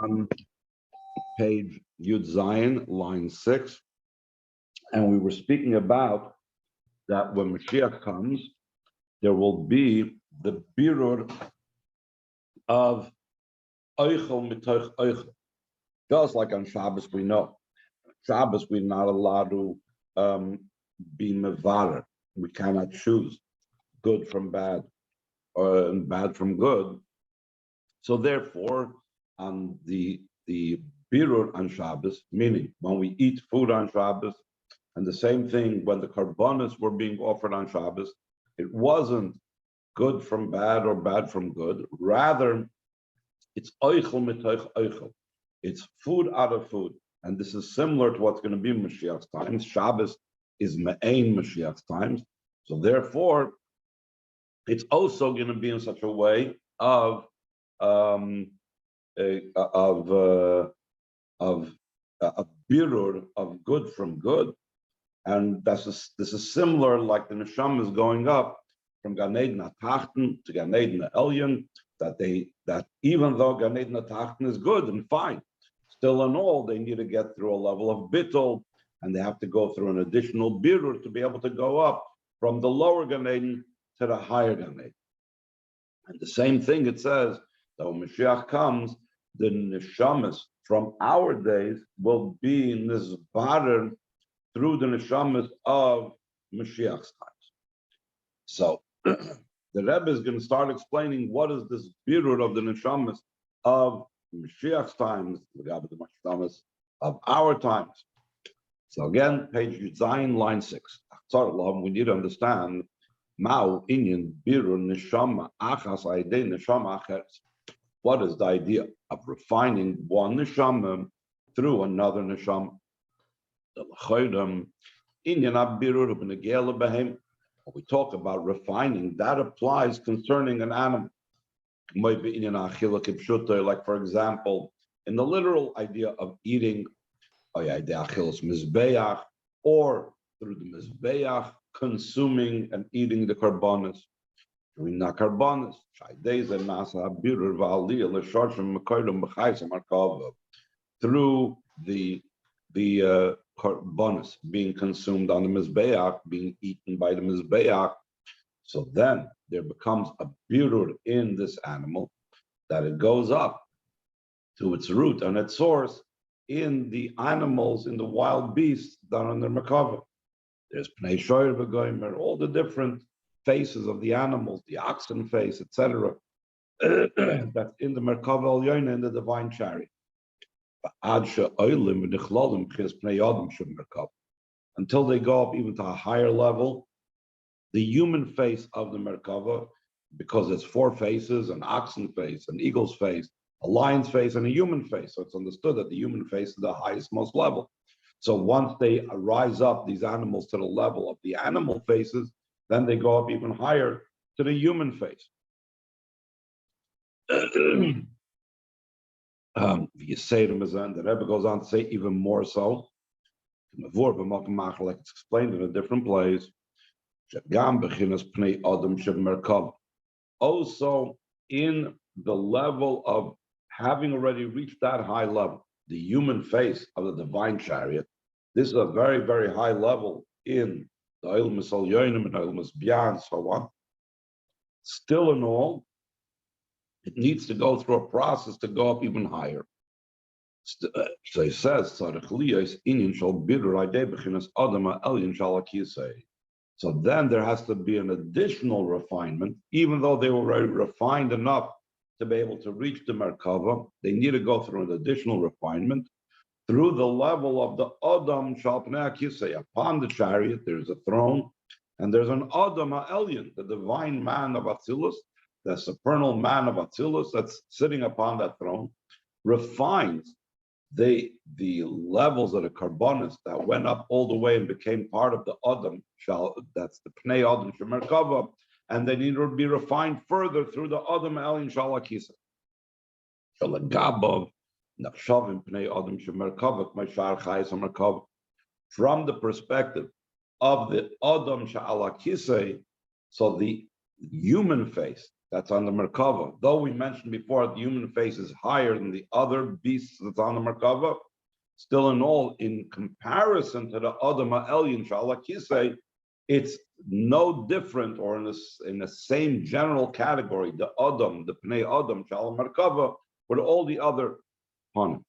on page Yud Zion, line 6, and we were speaking about that when Mashiach comes, there will be the birur of Eichel mitoch Eichel. Just like on Shabbos, we know. Shabbos, we're not allowed to be mevarer. We cannot choose good from bad or bad from good. So therefore, on the birur on Shabbos, meaning when we eat food on Shabbos, and the same thing when the karbonos were being offered on Shabbos, it wasn't good from bad or bad from good. Rather, it's oichel mitoich oichel. It's food out of food. And this is similar to what's going to be in Mashiach's times. Shabbos is me'ain Mashiach's times. So therefore, it's also going to be in such a way of a birur of good from good. And this is similar, like the neshama is going up from Gan Eden HaTachten to Gan Eden HaElyon, that even though Gan Eden HaTachten is good and fine, still in all, they need to get through a level of bittul, and they have to go through an additional birur to be able to go up from the lower Gan Eden to the higher Gan Eden. And the same thing it says that when Mashiach comes, the neshamas from our days will be nizbarer through the neshamas of Mashiach's times. So the Rebbe is going to start explaining what is this birur of the neshamas of Mashiach's times, the neshamas of our times. So again, page Zayin, line 6. We need to understand Mao inyan birur neshama achas aidei neshama acheres. What is the idea of refining one neshama through another neshama? When we talk about refining, that applies concerning an animal. Like, for example, in the literal idea of eating, or through the mizbeach, consuming and eating the karbonos. Through the karbonos being consumed on the mizbeach, being eaten by the mizbeach, so then there becomes a birur in this animal that it goes up to its root and its source in the animals, in the wild beasts down on the merkava. There's pnei shoyer v'goymer, all the different faces of the animals, the oxen face, etc. That's in the merkava al-yoyna, in the divine chariot. Until they go up even to a higher level, the human face of the merkava, because it's 4 faces, an oxen face, an eagle's face, a lion's face, and a human face. So it's understood that the human face is the highest, most level. So once they rise up, these animals, to the level of the animal faces, then they go up even higher to the human face. The Rebbe goes on to say even more so. Like it's explained in a different place. Also, in the level of having already reached that high level, the human face of the divine chariot, this is a very, very high level in the Ilmus Al-Yonim and Ilmus Bia and so on. Still in all, it needs to go through a process to go up even higher. So he says, so then there has to be an additional refinement, even though they were already refined enough to be able to reach the Merkava, they need to go through an additional refinement through the level of the Adam Shalpnei Kisei. Upon the chariot, there's a throne, and there's an Adam Ha'elyon, the divine man of Atzilus, the supernal man of Atzilus that's sitting upon that throne, refines the levels of the karbonos that went up all the way and became part of the Adam, that's the Pnei Adam Shemerkava, and they need to be refined further through the Adam Elin Shalakisa. From the perspective of the Adam Shalakisa, so the human face that's on the Merkava. Though we mentioned before the human face is higher than the other beasts that's on the Merkava, still in all, in comparison to the Adam Elyon Shalak Kisei, it's no different, or in the same general category, the Adam, the Pnei Adam, Shalom Merkava, with all the other Panim.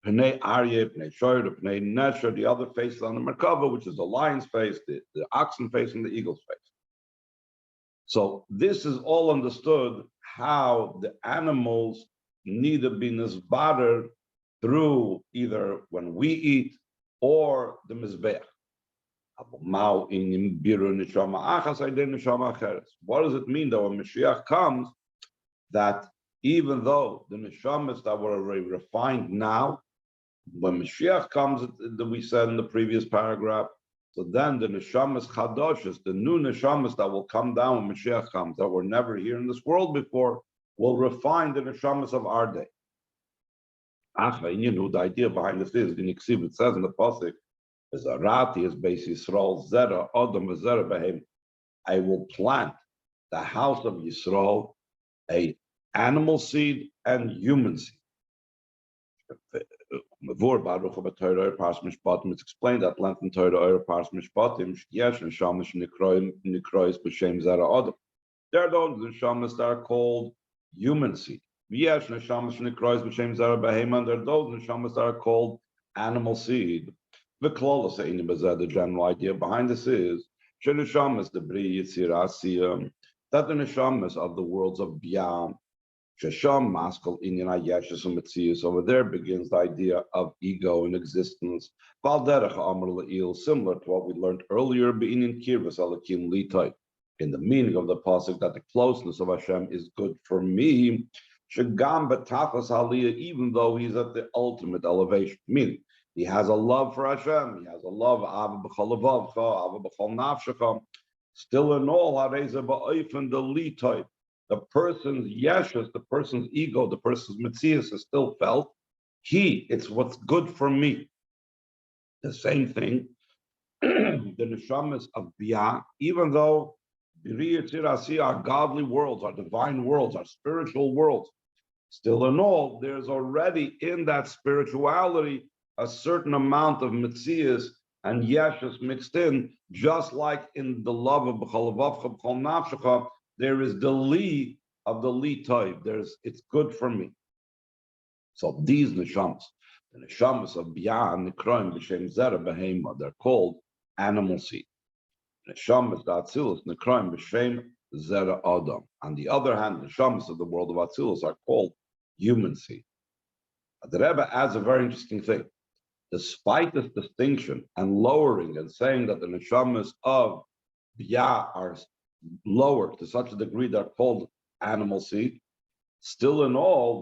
Pnei Aryeh, Pnei Shoyer, Pnei Nesher, the other faces on the Merkava, which is the lion's face, the oxen face, and the eagle's face. So this is all understood how the animals need to be nisbader through either when we eat or the mizbeach. What does it mean that when Mashiach comes, that even though the neshamas that were already refined now, when Mashiach comes, that we said in the previous paragraph, so then the neshamas chadoshes, the new neshamas that will come down when Mashiach comes, that were never here in this world before, will refine the neshamas of our day. The idea behind this is, it says in the pasuk, is Arati is Beis Yisrael Zera Adam Zera Behem. I will plant the house of Yisrael, a animal seed and human seed. It's explained at length in Torah Pars Mishpatim. Yesh neshamos nikrois b'shem Zera Adam. There are those neshamas that are called human seed. Yesh neshamos nikrois b'shem Zera Behem, and there are those neshamas that are called animal seed. The general idea behind this is that the neshamas of the worlds of Biyam, over there begins the idea of ego and existence. Similar to what we learned earlier in the meaning of the pasuk that the closeness of Hashem is good for me, even though he's at the ultimate elevation. Meaning, he has a love for Hashem. He has a love. Still in all, the person's yeshus, the person's ego, the person's mitzias is still felt. It's what's good for me. The same thing, the neshamas of Biyah, even though our godly worlds, our divine worlds, our spiritual worlds, still in all, there's already in that spirituality a certain amount of mitzias and yeshus mixed in, just like in the love of b'chol levavcha, b'chol nafshecha, there is the li of the li toiv. It's good for me. So these neshamas, the neshamas of Biyah and Nikroim b'shem Zera Behema, they're called animal seed. Neshamas da Atzilus Nikroim b'shem Zera Adam. On the other hand, the neshamas of the world of Atzilus are called human seed. The Rebbe adds a very interesting thing. Despite this distinction and lowering and saying that the neshamas of Biyah are lower to such a degree they're called animal seed, still in all,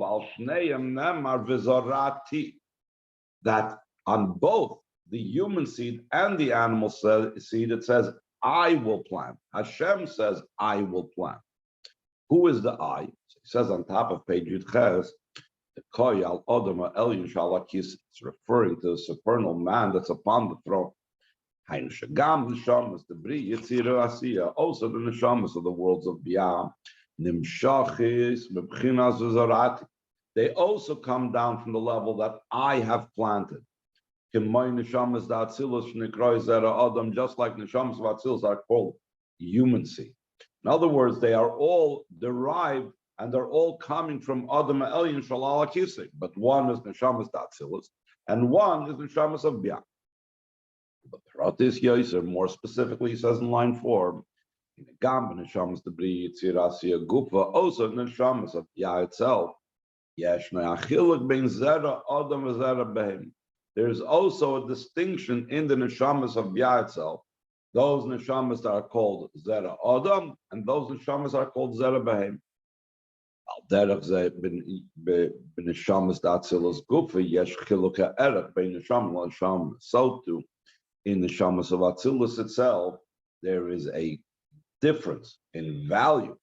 that on both the human seed and the animal seed, it says, I will plant. Hashem says, I will plant. Who is the I? So it says on top of page Yud Ches, the Koy al Odom Elyon Shalakis, it's referring to the supernal man that's upon the throne. Also the neshamas of the worlds of Biyam, they also come down from the level that I have planted. Just like neshamas of Atzilus are called human seed. In other words, they are all derived and they're all coming from Adam Elyon Shalal Akisik, but one is neshamas Atzilus and one is neshamas of Biyam. But Pratis Yoser, more specifically, he says in line 4, in the Gamba neshamas the Bri Yitzirasiya Gufa, also neshamas of Biyah itself. Yeshna Achiluk ben Zera Adam Zera Behem. There's also a distinction in the neshamas of Biyah itself. Those neshamas that are called Zera Adam, and those neshamas are called Zera Behem. Al derech ze b'neshamas d'Atzilus Gufa yesh chiluka erech bein neshama l'neshama. So too, in the neshamas of Atzilus itself, there is a difference in value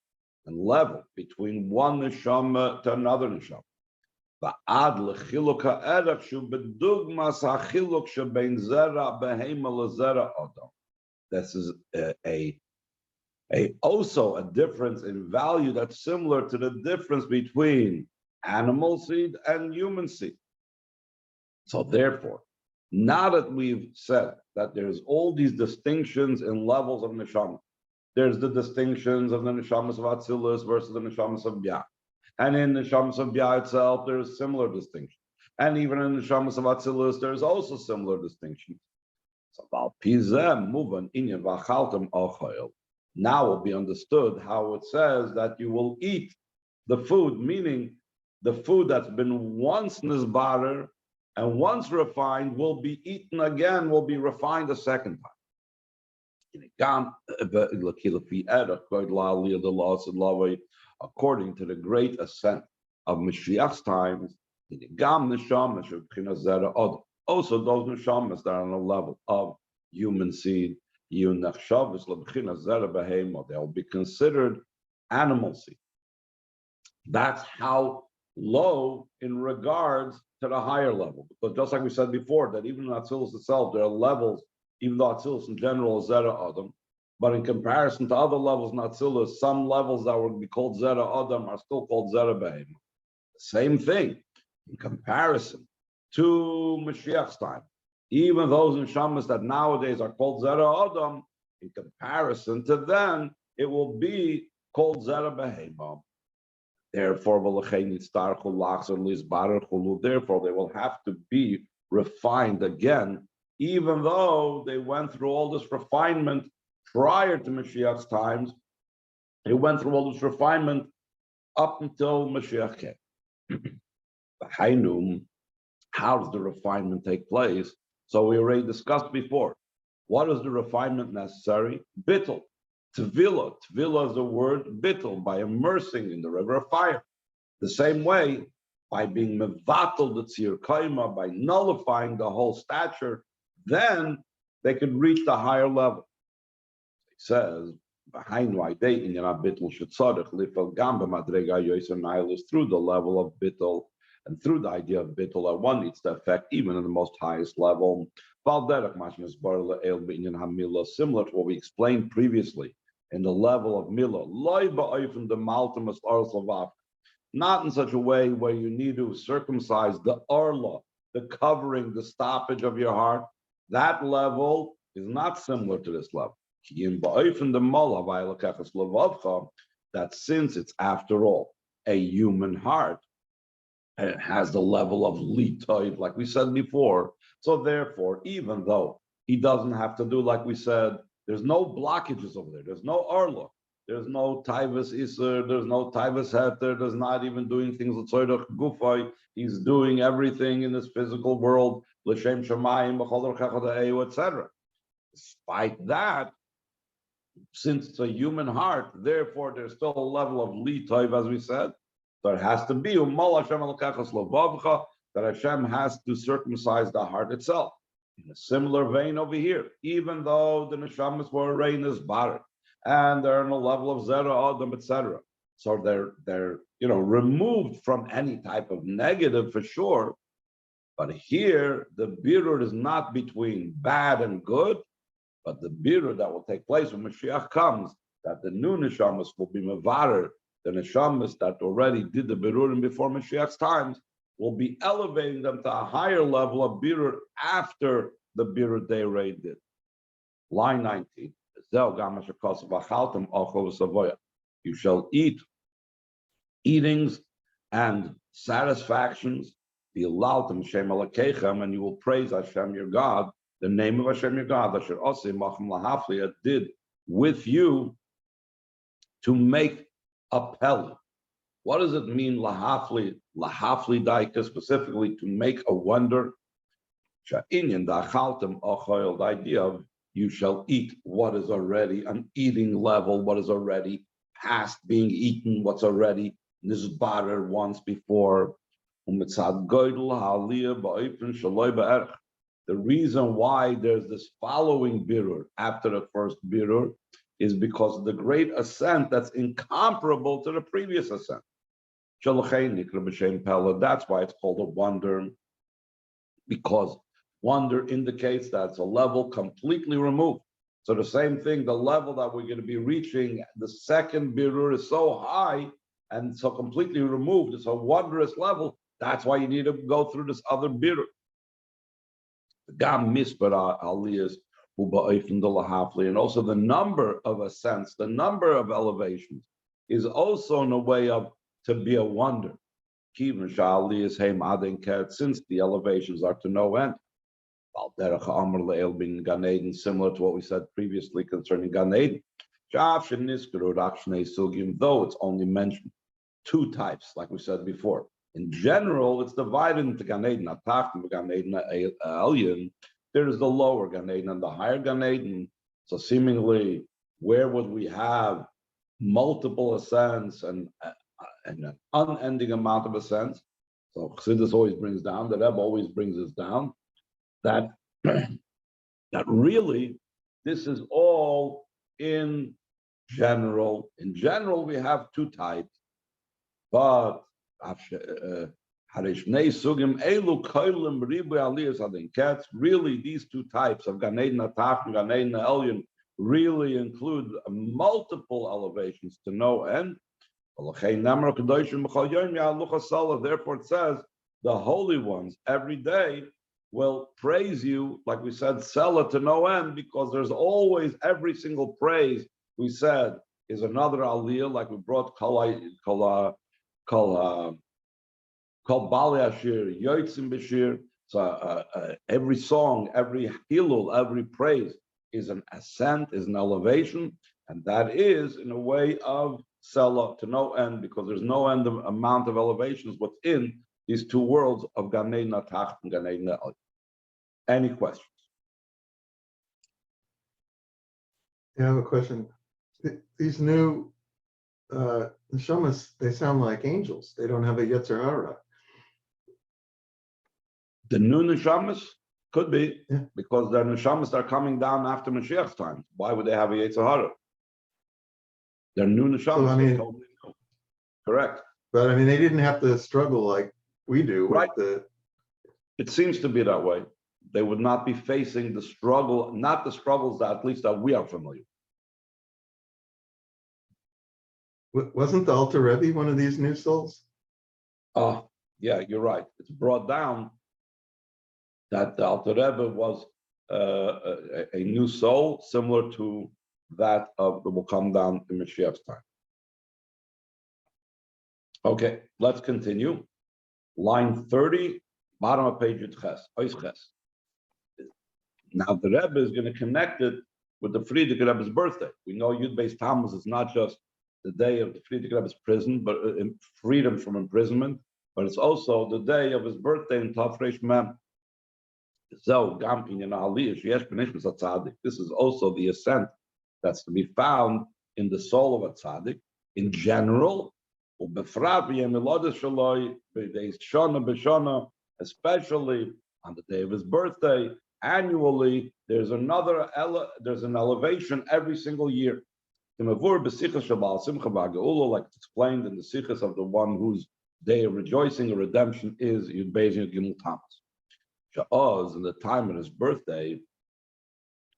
and level between one neshama to another neshama. Va'ad l'chiluk ha'erech shu b'dugmas ha'chiluk shebein zera behema l'zera adam. this is also a difference in value that's similar to the difference between animal seed and human seed. So therefore, now that we've said that there's all these distinctions in levels of neshama, there's the distinctions of the neshamas of Atzilus versus the neshamas of Bia. And in the neshamas of Bia itself, there's similar distinctions. And even in the neshamas of Atzilus, there's also similar distinctions. So now will be understood how it says that you will eat the food, meaning the food that's been once nizbarer and once refined will be eaten again, will be refined a second time. According to the great ascent of Mashiach's times, also those neshamas that are on the level of human seed, they'll be considered animal seed. That's how low in regards to the higher level. Because just like we said before, that even in Atzilus itself, there are levels, even though Atzilus in general is Zera Adam, but in comparison to other levels in Atzilus, some levels that would be called Zera Adam are still called Zera Behem. Same thing, in comparison to Mashiach's time. Even those neshamas that nowadays are called Zera Adam, in comparison to them, it will be called Zera Behema. Therefore, therefore, they will have to be refined again, even though they went through all this refinement prior to Mashiach's times. They went through all this refinement up until Mashiach came. How does the refinement take place? So we already discussed before. What is the refinement necessary? Bittul. Tvila. Tvila is the word bittul, by immersing in the river of fire. The same way, by being mevatel the tzir kaima, by nullifying the whole stature, then they could reach the higher level. He says, through the level of bittul, and through the idea of bittul, that one needs to affect even in the most highest level. Similar to what we explained previously in the level of milah, not in such a way where you need to circumcise the arla, the covering, the stoppage of your heart. That level is not similar to this level. That since it's after all a human heart, and it has the level of litoid, like we said before. So therefore, even though he doesn't have to do, like we said, there's no blockages over there. There's no arla. There's no taivas iser. There's no taivas heter. There's not even doing things with tzorach gufay. He's doing everything in this physical world, l'shem shamayim, etc. Despite that, since it's a human heart, therefore there's still a level of litoiv, as we said. So it has to be that Hashem has to circumcise the heart itself. In a similar vein over here, even though the neshamas were arrayed as barak and they're on a level of zera adam, etc. So they're removed from any type of negative for sure. But here the birur is not between bad and good, but the birur that will take place when Mashiach comes, that the new neshamas will be mevarer. The neshamas that already did the birurim before Mashiach's times will be elevating them to a higher level of birur after the birur they already did. Line 19. You shall eat eatings and satisfactions, and you will praise Hashem your God, the name of Hashem your God, that did with you to make a peli. What does it mean, lahafli daika, specifically to make a wonder? The idea of you shall eat what is already an eating level, what is already past being eaten, what's already nizbarer once before. The reason why there's this following birur after the first birur is because of the great ascent that's incomparable to the previous ascent. That's why it's called a wonder, because wonder indicates that it's a level completely removed. So the same thing, the level that we're going to be reaching, the second birur is so high and so completely removed. It's a wondrous level. That's why you need to go through this other birur. Gam mispar aliyas and also the number of ascents, the number of elevations is also in a way of to be a wonder. Since the elevations are to no end. Similar to what we said previously concerning Gan Eden. Though it's only mentioned two types, like we said before. In general, it's divided into Gan Eden, Gan Eden, Elyon. There is the lower Gan Eden and the higher Gan Eden. So seemingly, where would we have multiple ascents and an unending amount of ascents? So Chassidus always brings down, the Rebbe always brings us down, that, that really this is all in general. In general, we have two types, but really these two types of Gan Eden Atach and Gan Eden Elyon really include multiple elevations to no end. Therefore it says the holy ones every day will praise you, like we said, Sela to no end, because there's always every single praise we said is another aliyah, like we brought Kol Bali Ashir, Yoitzim Bashir. So every song, every hilul, every praise is an ascent, is an elevation, and that is in a way of Sela to no end, because there's no end of amount of elevations within these two worlds of Gan Eden Atach and Gan Eden Elyon. Any questions? Yeah, I have a question. These new neshamas, they sound like angels. They don't have a Yetzer Hara. The new neshamas could be, yeah, because the neshamas are coming down after Mashiach's time. Why would they have a Yetzer Hara? They're new neshamas. So, I mean, totally new. Correct. But I mean, they didn't have to struggle like we do right. with the. It seems to be that way. They would not be facing the struggle, not the struggles that at least that we are familiar with. Wasn't the Alter Rebbe one of these new souls? Yeah, you're right. It's brought down that the Alter Rebbe was a new soul, similar to that of that will come down in Mashiach's time. Okay, let's continue. Line 30, bottom of page Ches, Ois Ches. Now the Rebbe is going to connect it with the Frierdiker Rebbe's birthday. We know Yud Beis Tammuz is not just the day of the Frierdiker Rebbe's prison, but freedom from imprisonment, but it's also the day of his birthday in Tafresh Mem. So this is also the ascent that's to be found in the soul of a tzaddik in general, especially on the day of his birthday. Annually, there's an elevation every single year. Like it's explained in the sichas of the one whose day of rejoicing or redemption is Yud Beis Yud Gimel Tammuz. Sha'oz, in the time of his birthday,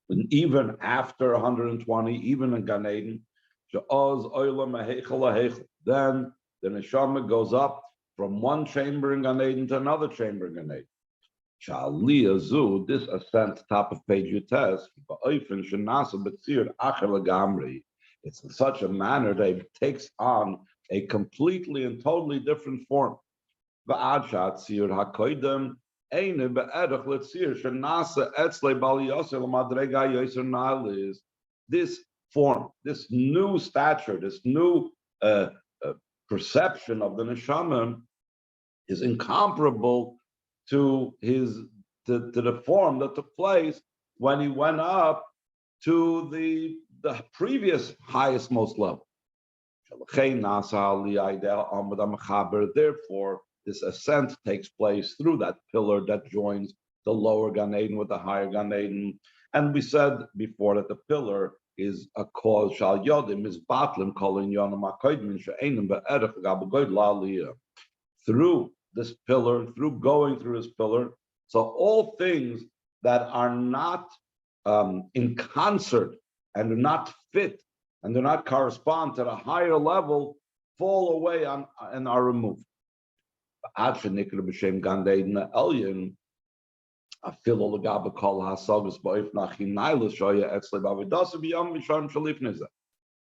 and even after 120, even in Gan Eden, Sha'oz Olam Hechel Hechel. Then the neshama goes up from one chamber in Gan Eden to another chamber in Gan Eden. This ascent, top of page Yutes, it's in such a manner that it takes on a completely and totally different form. This form, this new stature, this new perception of the neshama is incomparable to the form that took place when he went up to the previous highest most level. Therefore, this ascent takes place through that pillar that joins the lower Gan Eden with the higher Gan Eden. And we said before that the pillar is a cause shal yodim is batlim calling yonam akoidmin she'enim be'erech gabagoyd la'aliyah. Through this pillar, through going through this pillar, so all things that are not in concert and do not fit and do not correspond to the higher level fall away and are removed. To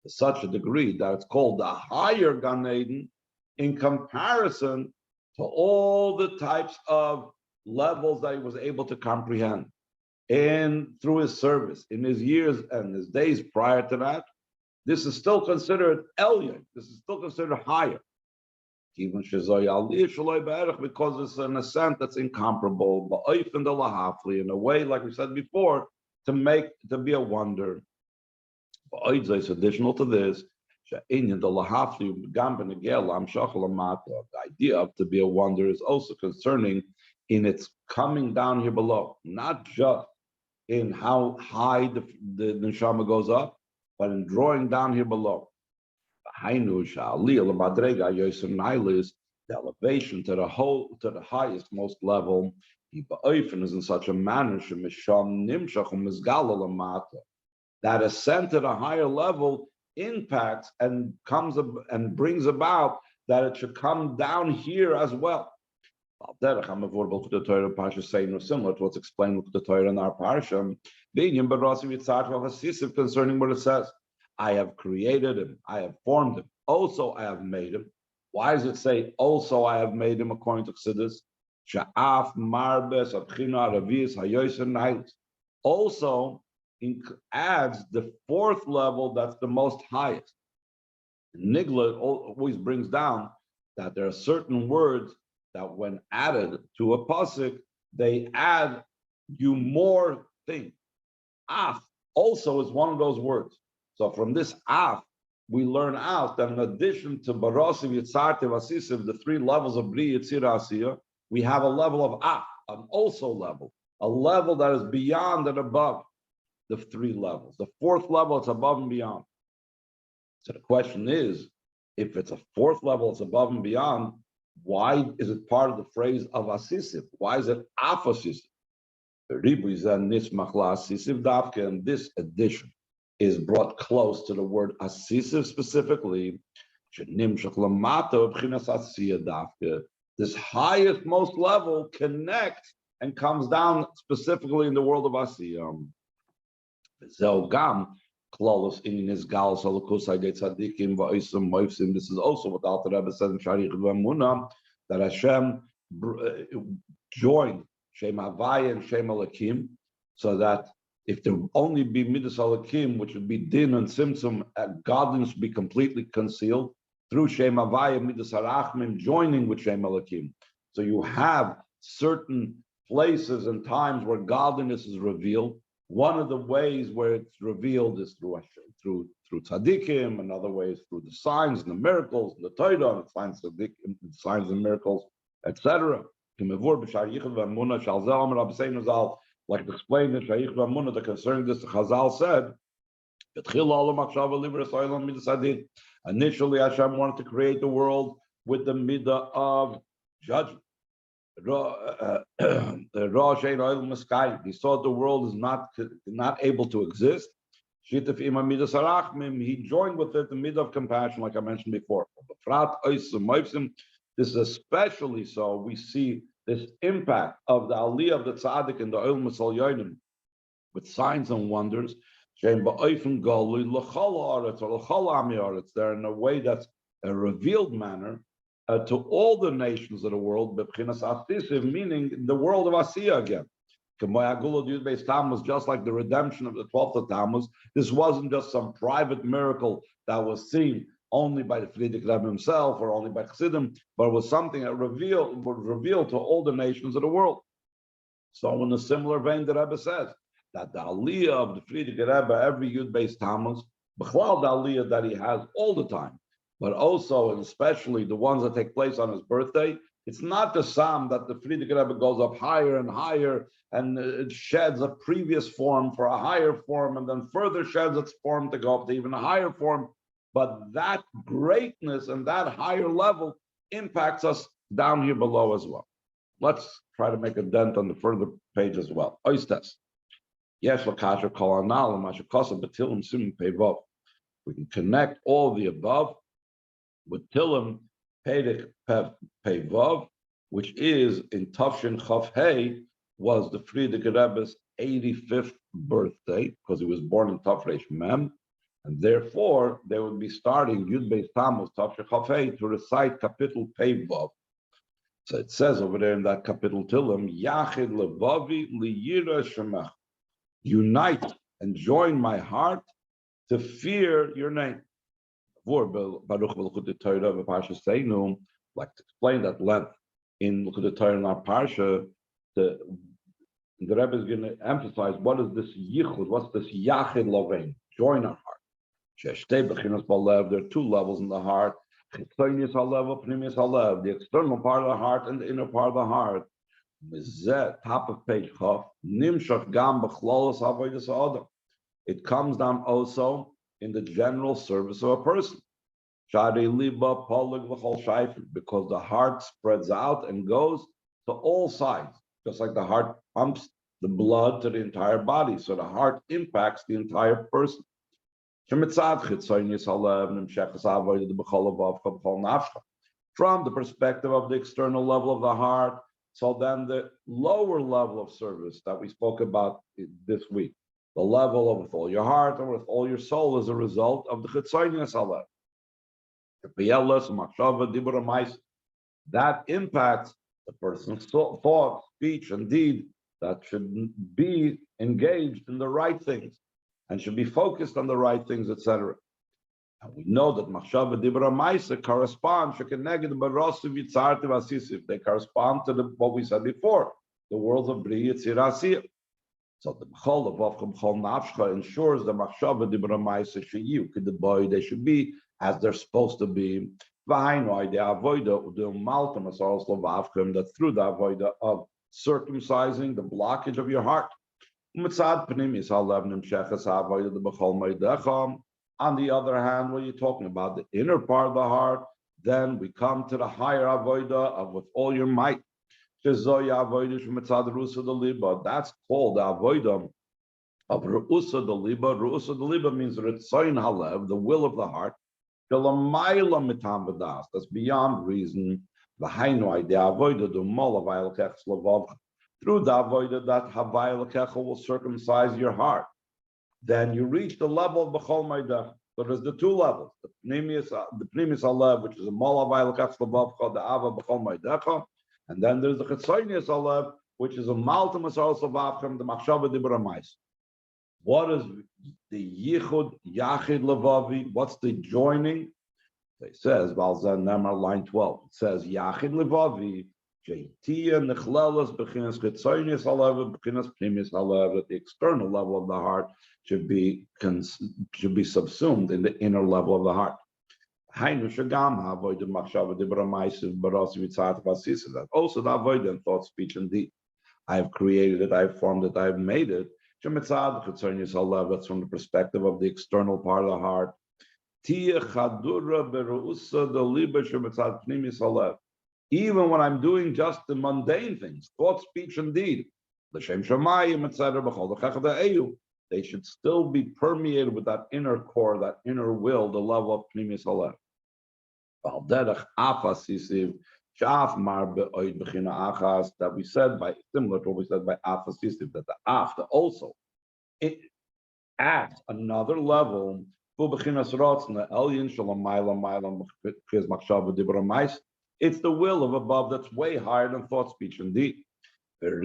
such a degree that it's called the higher Gan Eden in comparison to all the types of levels that he was able to comprehend. And through his service, in his years and his days prior to that, this is still considered Elyon. This is still considered higher. Even because it's an ascent that's incomparable, in a way, like we said before, to be a wonder. Additional to this, the idea of to be a wonder is also concerning in its coming down here below, not just in how high the neshama goes up, but in drawing down here below. The elevation to the highest, most level, is in such a manner that ascent to the higher level impacts and brings about that it should come down here as well. Similar to what's explained with the Torah in our parsha, concerning what it says, I have created him, I have formed him, also I have made him. Why does it say also I have made him according to Chassidus? Also adds the fourth level, that's the most highest. Nigla always brings down that there are certain words that when added to a pasuk, they add you more things. Af also is one of those words. So from this af, we learn out that in addition to Barasiv, Yitzartiv, Asisiv, the three levels of Bri, Yitzir, Asiya, we have a level of af, an also level, a level that is beyond and above the three levels. The fourth level, it's above and beyond. So the question is, if it's a fourth level, it's above and beyond, why is it part of the phrase of Asisiv? Why is it af Asisiv? And this addition is brought close to the word Asisiv specifically. This highest, most level connects and comes down specifically in the world of Asiyah. This is also what the Alter Rebbe says in Sharich V'Emunah, that Hashem joined Shem Havaya and Shem Elokim, so that if there would only be Midas Elokim, which would be Din and Simsum, godliness would be completely concealed, through Shem Havaya, Midas Harachmim, joining with Shem Elokim. So you have certain places and times where godliness is revealed. One of the ways where it's revealed is through tzaddikim, another way is through the signs and the miracles, the Torah, and signs and miracles, etc. Like explained in Shaykh V'Amunah, that concerning this, Chazal said, initially Hashem wanted to create the world with the midah of judgment. He saw the world is not able to exist. He joined with it the midah of compassion, like I mentioned before. This is especially so. We see this impact of the aliyah of the tzaddik and the oil masal with signs and wonders. They're in a way that's a revealed manner to all the nations of the world, meaning the world of Asiya again. Was just like the redemption of the 12th of Tammuz. This wasn't just some private miracle that was seen only by the Frierdiker Rebbe himself or only by Chassidim, but it was something that was revealed to all the nations of the world. So in a similar vein, the Rebbe says that the aliyah of the Frierdiker Rebbe, every Yud-based Tammuz, b'chlal the aliyah that he has all the time, but also and especially the ones that take place on his birthday, it's not the sum that the Frierdiker Rebbe goes up higher and higher and it sheds a previous form for a higher form and then further sheds its form to go up to even a higher form. But that greatness and that higher level impacts us down here below as well. Let's try to make a dent on the further page as well. Oistes. Yes, Lakasha Kol Anal, Mashakasa, Batilim Sim Pevov. We can connect all the above with Tilim Pedig Pevov, which is in Tafshin Chav Hey, was the Frierdiker Rebbe's 85th birthday, because he was born in Tafresh Mem, and therefore they would be starting Yud Beis Tammuz Tafshin Chav Hey to recite Kapitel Pevov. So it says over there in that Kapitel Tilim, Yachid Levavi Liyira Shemach. Unite and join my heart to fear your name. Like to explain that length in Likkutei Torah in our parsha, the Rebbe is going to emphasize what is this yichud, what's this yachid lovein, join our heart. There are two levels in the heart, the external part of the heart and the inner part of the heart. Top of page Chaf, it comes down also in the general service of a person. Because the heart spreads out and goes to all sides, just like the heart pumps the blood to the entire body. So the heart impacts the entire person. From the perspective of the external level of the heart, so then the lower level of service that we spoke about this week, the level of with all your heart and with all your soul, is a result of the Chitzonius Halev. That impacts the person's thought, speech, and deed that should be engaged in the right things and should be focused on the right things, etc. And we know that Machshava Dibra Maisa correspond they correspond to what we said before, the worlds of Bri Yitzir Asiyah. So the B'chol of Avchem Chol Nafshcha ensures the Machshava Dibra Maisa Sheyu, the boy they should be as they're supposed to be. That through the avoida of circumcising the blockage of your heart. On the other hand, when you're talking about the inner part of the heart, then we come to the higher avoida of with all your might. That's called the avoida of Ru'usa the Liba. Ru'usa the Liba means Ritzayin Halev, the will of the heart. That's beyond reason. Through the avoida that Havai will circumcise your heart. Then you reach the level of B'chol Maidach. So there's the two levels: the Pnimius Alev, which is a Mol Havai Lekech Slavavcha, the Ava B'chol Maidacha, and then there's the Chitzonius Alev, which is a Malta Masar Slavavchem, the Machshava Dibra Mais. What is the Yichud Yachid Levavi? What's the joining? It says Valzan Nemar line 12. It says Yachid Levavi. That the external level of the heart should be subsumed in the inner level of the heart. Also the avoid in thought, speech, and deed. I have created it, I have formed it, I have made it. That's from the perspective of the external part of the heart. Even when I'm doing just the mundane things, thought, speech, and deed, they should still be permeated with that inner core, that inner will, the level of Pnimis Halev. That we said by, similar to what we said by Afasisiv, that the after also it adds another level. It's the will of above that's way higher than thought, speech, and deed. And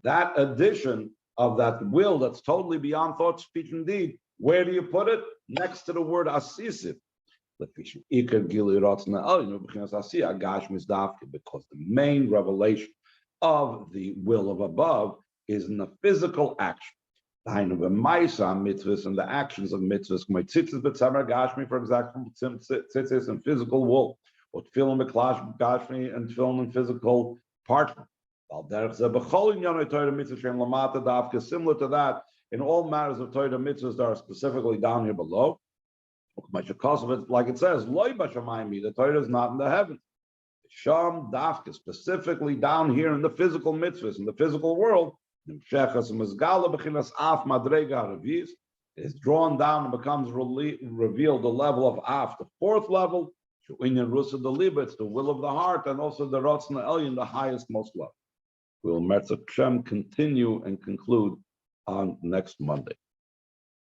that addition of that will that's totally beyond thought, speech, and deed, where do you put it? Next to the word asisiv. Because the main revelation of the will of above is in the physical action. And the actions of mitzvahs, for example, tzitzis and physical wool, or tefillin gashmi and tefillin and physical parchment. Similar to that, in all matters of Torah mitzvahs that are specifically down here below, like it says, the Torah is not in the heavens. Sham dafka, specifically down here in the physical mitzvahs, in the physical world, Is drawn down and becomes revealed the level of Af, the fourth level. It's the will of the heart, and also the Ratzon Elyon, the highest, most level. We will Metzach Shem continue and conclude on next Monday.